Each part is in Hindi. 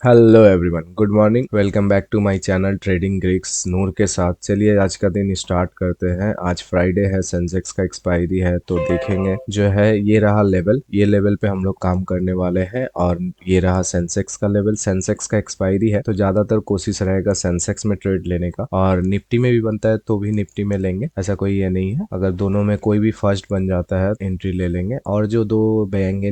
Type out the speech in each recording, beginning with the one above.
Hello everyone, good morning. Welcome back to my channel trading Greeks Noor के साथ। चलिए आज का दिन स्टार्ट करते हैं। आज फ्राइडे है, सेंसेक्स का एक्सपायरी है, तो देखेंगे जो है ये रहा लेवल। ये लेवल पे हम लोग काम करने वाले हैं और ये रहा सेंसेक्स का लेवल। सेंसेक्स का एक्सपायरी है तो ज्यादातर कोशिश रहेगा सेंसेक्स में ट्रेड लेने का, और निफ्टी में भी बनता है तो भी निफ्टी में लेंगे, ऐसा कोई ये नहीं है। अगर दोनों में कोई भी फर्स्ट बन जाता है एंट्री ले लेंगे। और जो दो बैंक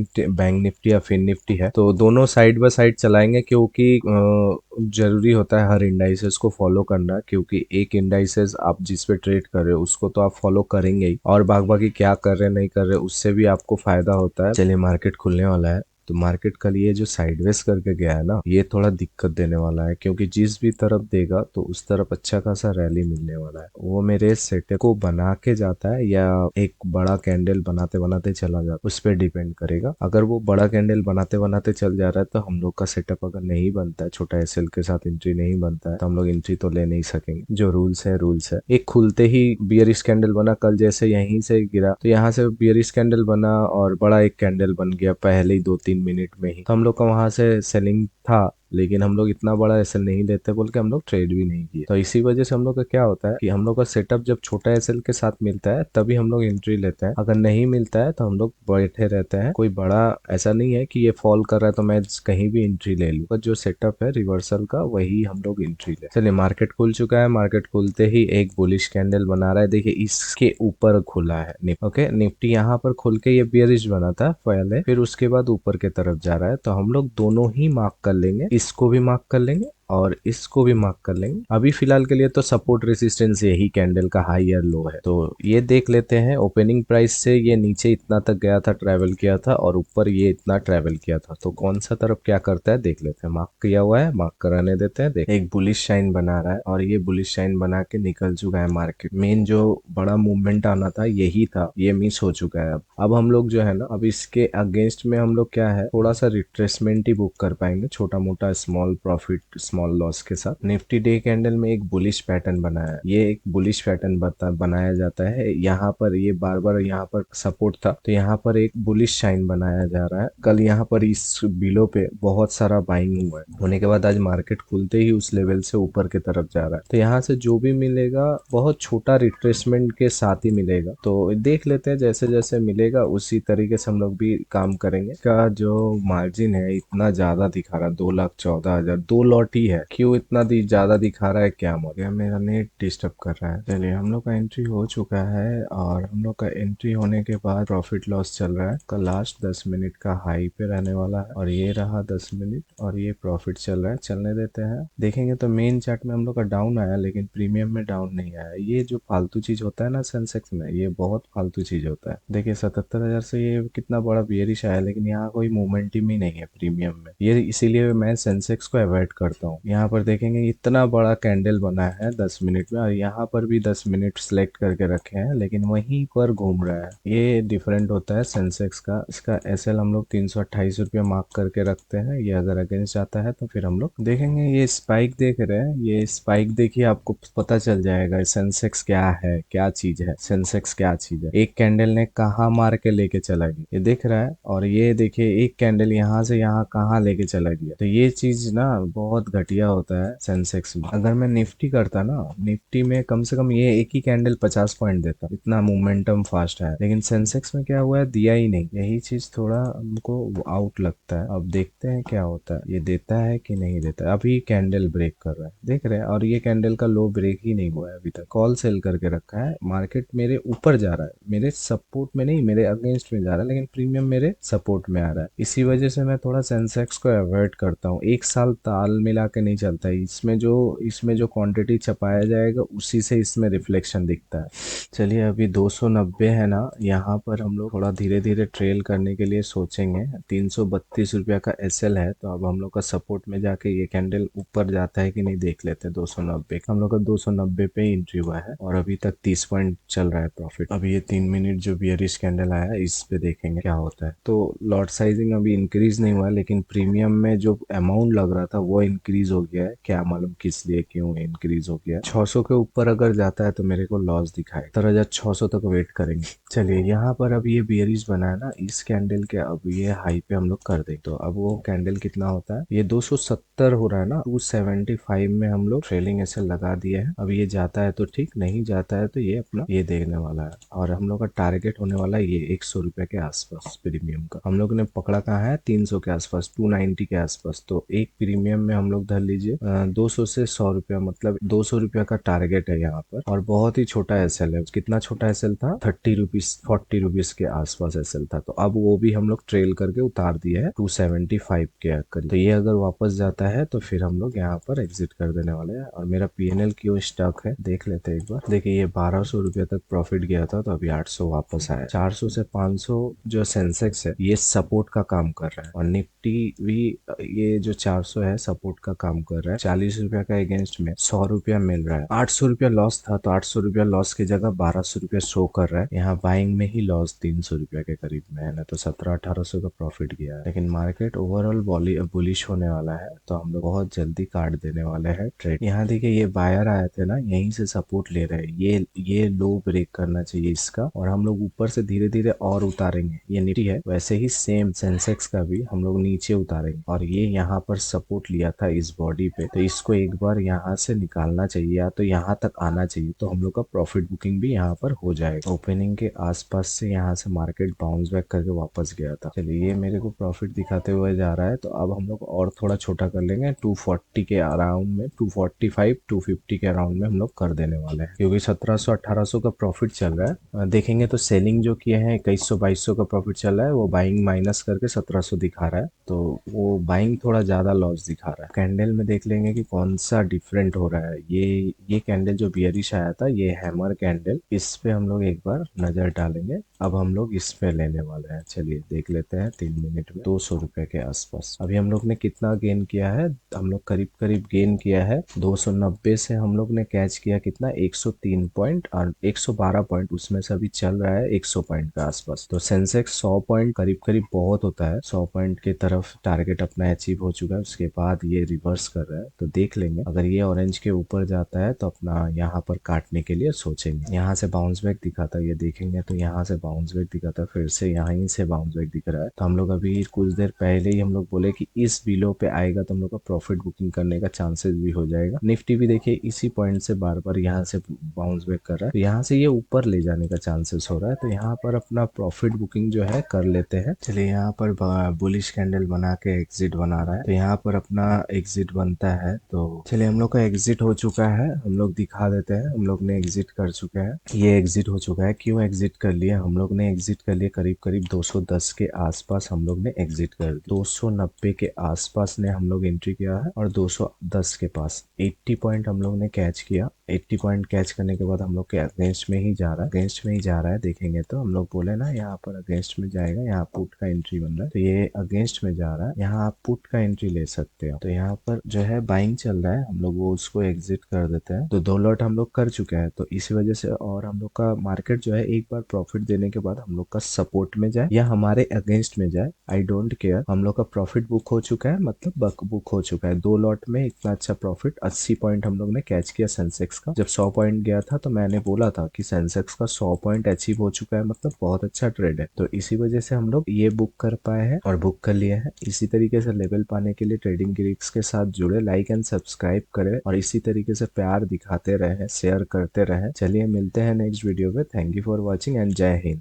निफ्टी या फिन निफ्टी है तो दोनों साइड बाय साइड चलाएंगे, क्योंकि जरूरी होता है हर इंडाइसेस को फॉलो करना, क्योंकि एक इंडाइसेस आप जिस पे ट्रेड कर रहे हो उसको तो आप फॉलो करेंगे ही, और बाकी क्या कर रहे हैं नहीं कर रहे उससे भी आपको फायदा होता है। चलिए मार्केट खुलने वाला है। तो मार्केट कल ये जो साइडवेज करके गया है ना, ये थोड़ा दिक्कत देने वाला है, क्योंकि जिस भी तरफ देगा तो उस तरफ अच्छा खासा रैली मिलने वाला है। वो मेरे सेटअप को बना के जाता है या एक बड़ा कैंडल बनाते बनाते चला जाता है, उस पर डिपेंड करेगा। अगर वो बड़ा कैंडल बनाते बनाते चल जा रहा है तो हम लोग का सेटअप अगर नहीं बनता है, छोटा एसएल के साथ एंट्री नहीं बनता है, तो हम लोग एंट्री तो ले नहीं सकेंगे। जो रूल्स है रूल्स है। एक खुलते ही बियरिश कैंडल बना कल, जैसे यहीं से गिरा तो यहाँ से बियरिश कैंडल बना और बड़ा एक कैंडल बन गया पहले ही 2-3 मिनट में ही। तो हम लोग का वहां से सेलिंग था, लेकिन हम लोग इतना बड़ा एसएल नहीं लेते बोल के हम लोग ट्रेड भी नहीं किए। तो इसी वजह से हम लोग का क्या होता है कि हम लोग का सेटअप जब छोटा एसएल के साथ मिलता है तभी हम लोग एंट्री लेते हैं। अगर नहीं मिलता है तो हम लोग बैठे रहते हैं। कोई बड़ा ऐसा नहीं है कि ये फॉल कर रहा है तो मैं कहीं भी एंट्री ले लूँ, पर जो सेटअप है रिवर्सल का वही हम लोग एंट्री ले। चलिए मार्केट खुल चुका है। मार्केट खुलते ही एक बुलिश कैंडल बना रहा है। देखिए इसके ऊपर खुला है ओके, निफ्टी यहाँ पर खुल के ये बियरिश बना था पहले, फिर उसके बाद ऊपर के तरफ जा रहा है। तो हम लोग दोनों ही मार्क कर लेंगे, इसको भी मार्क कर लेंगे और इसको भी मार्क कर लेंगे। अभी फिलहाल के लिए तो सपोर्ट रेसिस्टेंस यही कैंडल का हाई या लो है, तो ये देख लेते हैं। ओपनिंग प्राइस से ये नीचे इतना तक गया था, ट्रैवल किया था, और ऊपर ये इतना ट्रैवल किया था, तो कौन सा तरफ क्या करता है देख लेते हैं। मार्क किया हुआ है, मार्क कराने देते हैं। देख एक बुलिश शाइन बना रहा है और ये बुलिश शाइन बना के निकल चुका है मार्केट। मेन जो बड़ा मूवमेंट आना था यही था, ये मिस हो चुका है। अब हम लोग जो है ना, अब इसके अगेंस्ट में हम लोग क्या है, थोड़ा सा रिट्रेसमेंट ही बुक कर पाएंगे, छोटा मोटा स्मॉल प्रॉफिट स्मॉल लॉस के साथ। निफ्टी डे कैंडल में एक बुलिश पैटर्न बनाया है, ये एक बुलिश पैटर्न बनाया जाता है। यहाँ पर ये बार बार यहाँ पर सपोर्ट था तो यहाँ पर एक बुलिश शाइन बनाया जा रहा है। कल यहाँ पर इस बिलो पे बहुत सारा बाइंग हुआ है, होने के बाद आज मार्केट खुलते ही उस लेवल से ऊपर की तरफ जा रहा है। तो यहाँ से जो भी मिलेगा बहुत छोटा रिट्रेसमेंट के साथ ही मिलेगा, तो देख लेते हैं जैसे जैसे मिलेगा उसी तरीके से हम लोग भी काम करेंगे। का जो मार्जिन है इतना ज्यादा दिखा रहा है, 2,14,000, 2 लॉट ही है, क्यों इतना ज्यादा दिखा रहा है क्या मौका। मेरा नेट डिस्टर्ब कर रहा है। चलिए हम लोग का एंट्री हो चुका है और हम लोग का एंट्री होने के बाद प्रॉफिट लॉस चल रहा है। का लास्ट 10 मिनट का हाई पे रहने वाला है और ये रहा 10 मिनट और ये प्रॉफिट चल रहा है, चलने देते हैं। देखेंगे तो मेन चार्ट में हम लोग का डाउन आया, लेकिन प्रीमियम में डाउन नहीं आया। ये जो फालतू चीज होता है ना सेंसेक्स में, ये बहुत फालतू चीज होता है। देखिए 77,000 से ये कितना बड़ा बियरिश आया, लेकिन यहाँ कोई मोमेंटम ही नहीं है प्रीमियम में। ये इसीलिए मैं सेंसेक्स को अवॉइड करता हूँ। यहाँ पर देखेंगे इतना बड़ा कैंडल बना है 10 मिनट में, और यहाँ पर भी 10 मिनट सिलेक्ट करके रखे हैं, लेकिन वहीं पर घूम रहा है। ये डिफरेंट होता है सेंसेक्स का। इसका एसएल हम लोग 328 रुपया मार्क करके रखते हैं। ये अगर अगेंस्ट आता है तो फिर हम लोग देखेंगे। ये स्पाइक देख रहे हैं, ये स्पाइक देखिए आपको पता चल जाएगा सेंसेक्स क्या है, क्या चीज है सेंसेक्स, क्या चीज है। एक कैंडल ने कहाँ मार के लेके चला गया ये दिख रहा है, और ये देखिए एक कैंडल यहाँ से यहाँ कहाँ लेके चला गया। तो ये चीज ना बहुत घटिया होता है सेंसेक्स में। अगर मैं निफ्टी करता ना, निफ्टी में कम से कम ये एक ही कैंडल 50 पॉइंट देता, इतना मोमेंटम फास्ट है। लेकिन सेंसेक्स में क्या हुआ है, दिया ही नहीं। यही चीज थोड़ा हमको आउट लगता है। अब देखते हैं क्या होता है, ये देता है कि नहीं देता है। अभी कैंडल ब्रेक कर रहा है देख रहे हैं, और ये कैंडल का लो ब्रेक ही नहीं हुआ है अभी तक। कॉल सेल करके रखा है। मार्केट मेरे ऊपर जा रहा है, मेरे सपोर्ट में नहीं, मेरे अगेंस्ट में जा रहा है, लेकिन प्रीमियम मेरे सपोर्ट में आ रहा है। इसी वजह से मैं थोड़ा सेंसेक्स को अवॉइड करता हूँ। एक साल ताल मिला के नहीं चलता है। इसमें जो क्वांटिटी छपाया जाएगा उसी से इसमें रिफ्लेक्शन दिखता है। चलिए अभी 290 है ना, यहाँ पर हम लोग थोड़ा धीरे धीरे ट्रेल करने के लिए सोचेंगे। 332 रुपया का एसएल है, तो अब हम लोग का सपोर्ट में जाके ये कैंडल ऊपर जाता है कि नहीं देख लेते हैं। 290 हम लोग का 290 पे एंट्री हुआ है और अभी तक 30 पॉइंट चल रहा है प्रॉफिट। अभी ये 3 मिनट जो बियरिश कैंडल आया है इस पे देखेंगे क्या होता है। तो लॉट साइजिंग अभी इंक्रीज नहीं हुआ है, लेकिन प्रीमियम में जो अमाउंट लग रहा था वो इंक्रीज इंक्रीज हो गया है, क्या मालूम किस लिए क्यों इंक्रीज हो गया है। 600 के ऊपर अगर जाता है तो मेरे को लॉस दिखाए, 17,600 तक वेट करेंगे। चलिए यहाँ पर अब ये बियरिश बना है ना, इस कैंडल के अब ये हाई पे हम लोग कर दें तो अब वो कैंडल कितना होता है, ये 270 हो रहा है ना, 275 में हम लोग ट्रेलिंग ऐसे लगा दिए है। अब ये जाता है तो ठीक, नहीं जाता है तो ये अपना ये देखने वाला है। और हम लोग का टारगेट होने वाला है ये 100 रुपए के आसपास प्रीमियम का। हम लोग ने पकड़ा कहाँ है, 300 के आसपास, 290 के आसपास। तो एक प्रीमियम में हम लोग धर लीजिए 200 से 100 रुपया, मतलब 200 रुपया का टारगेट है यहाँ पर। और बहुत ही छोटा एसएल है। कितना छोटा एसएल था, 30 रुपीज 40 रुपीज के आसपास एसएल था। तो अब वो भी हम लोग ट्रेल करके उतार दिया है 275 के करीब। तो ये अगर वापस जाता है तो फिर हम लोग यहाँ पर एग्जिट कर देने वाले हैं। और मेरा पीएनएल क्यों स्टक है देख लेते हैं एक बार। देखिए ये 1200 रुपया तक प्रॉफिट गया था, तो अभी 800 वापस आया। 400 से 500 जो सेंसेक्स है ये सपोर्ट का काम कर रहा है, और निफ्टी भी ये जो 400 है सपोर्ट का काम कर रहा है। 40 रुपया का अगेंस्ट में 100 रुपया मिल रहा है। 800 रुपया लॉस था, तो 800 रुपया लॉस की जगह 1200 रुपया शो कर रहा है। यहाँ बाइंग में ही लॉस 300 रुपया के करीब में है ना, तो 1700-1800 का प्रॉफिट गया है। लेकिन मार्केट ओवरऑल बुलिश होने वाला है, तो हम लोग बहुत जल्दी काट देने वाले हैं ट्रेड। यहाँ देखिए ये बायर आए थे ना, यहीं से सपोर्ट ले रहे हैं। ये लो ब्रेक करना चाहिए इसका, और हम लोग ऊपर से धीरे धीरे और उतारेंगे। ये निफ्टी है, वैसे ही सेम सेंसेक्स का भी हम लोग नीचे उतारेंगे। और ये यहाँ पर सपोर्ट लिया था इस बॉडी पे, तो इसको एक बार यहाँ से निकालना चाहिए, या तो यहाँ तक आना चाहिए, तो हम लोग का प्रॉफिट बुकिंग भी यहाँ पर हो जाएगा। ओपनिंग के आसपास से यहाँ से मार्केट बाउंस बैक करके वापस गया था। चलिए ये मेरे को प्रॉफिट दिखाते हुए जा रहा है, तो अब हम लोग और थोड़ा छोटा कर लेंगे। 240 के अराउंड में, 245 250 के अराउंड में हम लोग कर देने वाले हैं, क्योंकि 1700-1800 का प्रॉफिट चल रहा है। देखेंगे तो सेलिंग जो किए हैं 2100-2200 का प्रॉफिट चल रहा है, वो बाइंग माइनस करके 1700 दिखा रहा है, तो वो बाइंग थोड़ा ज्यादा लॉस दिखा रहा है। कैंडल में देख लेंगे कि कौन सा डिफरेंट हो रहा है। ये कैंडल जो बियरिश आया था, ये हैमर कैंडल, इस पे हम लोग एक बार नजर डालेंगे। अब हम लोग इस पे लेने वाले हैं। चलिए देख लेते हैं 3 मिनट में 200 रुपए के आसपास। अभी हम लोग ने कितना गेन किया है, हम लोग करीब करीब गेन किया है 290 से। हम लोग ने कैच किया कितना, 103 पॉइंट और 112 पॉइंट, उसमें से अभी चल रहा है 100 पॉइंट के आसपास। तो सेंसेक्स 100 पॉइंट करीब करीब बहुत होता है, 100 पॉइंट के तरफ टारगेट अपना अचीव हो चुका है। उसके बाद ये रिवर्स कर रहा है, तो देख लेंगे। अगर ये ऑरेंज के ऊपर जाता है तो अपना यहाँ पर काटने के लिए सोचेंगे। यहाँ से बाउंस बैक दिखाता है, ये देखेंगे तो यहाँ से बाउंस बैक दिखाता है, फिर से यहाँ से बाउंस बैक दिख रहा है। तो हम लोग अभी कुछ देर पहले ही हम लोग बोले कि इस बिलो पे आएगा तो हम लोग का प्रॉफिट बुकिंग करने का चांसेस भी हो जाएगा। निफ्टी भी देखिए इसी पॉइंट से बार बार यहाँ से बाउंस बैक कर रहा है, तो यहाँ से ये ऊपर ले जाने का चांसेस हो रहा है। तो यहाँ पर अपना प्रॉफिट बुकिंग जो है कर लेते हैं। चलिए यहाँ पर बुलिश कैंडल बना के एग्जिट बना रहा है, तो यहाँ पर अपना एग्जिट बनता है। तो चलिए हम लोग का एग्जिट हो चुका है, हम लोग दिखा देते हैं। हम लोग ने एग्जिट कर चुके हैं, ये एग्जिट हो चुका है। क्यों एग्जिट कर लिया हम लोग ने, एग्जिट कर लिया करीब करीब 210 के आसपास हम लोग ने एग्जिट कर दिया। 290 के आसपास ने हम लोग एंट्री किया है, और 210 के पास 80 पॉइंट हम लोग ने कैच किया। 80 पॉइंट कैच करने के बाद हम लोग के अगेंस्ट में ही जा रहा है, अगेंस्ट में ही जा रहा है। देखेंगे तो हम लोग बोले ना यहाँ पर अगेंस्ट में जाएगा, यहाँ पुट का एंट्री बन रहा है, तो ये अगेंस्ट में जा रहा है। यहाँ आप पुट का एंट्री ले सकते हो। तो यहाँ पर जो है बाइंग चल रहा है, हम लोग वो उसको एग्जिट कर देते हैं। तो 2 लॉट हम लोग कर चुके हैं, तो इसी वजह से। और हम लोग का मार्केट जो है एक बार प्रॉफिट देने के बाद हम लोग का सपोर्ट में जाए या हमारे अगेंस्ट में जाए, आई डोंट केयर। हम लोग का प्रॉफिट बुक हो चुका है, मतलब बुक हो चुका है। 2 लॉट में इतना अच्छा प्रॉफिट, 80 पॉइंट हम लोग ने कैच किया सेंसेक्स का। जब 100 पॉइंट गया था तो मैंने बोला था कि सेंसेक्स का 100 पॉइंट अचीव हो चुका है, मतलब बहुत अच्छा ट्रेड है। तो इसी वजह से हम लोग ये बुक कर पाए हैं और बुक कर लिया है। इसी तरीके से लेवल पाने के लिए ट्रेडिंग ग्रीक्स के साथ जुड़े, लाइक एंड सब्सक्राइब करें, और इसी तरीके से प्यार दिखाते रहे, शेयर करते रहे। चलिए मिलते हैं नेक्स्ट वीडियो में। Thank you for watching and जय हिंद।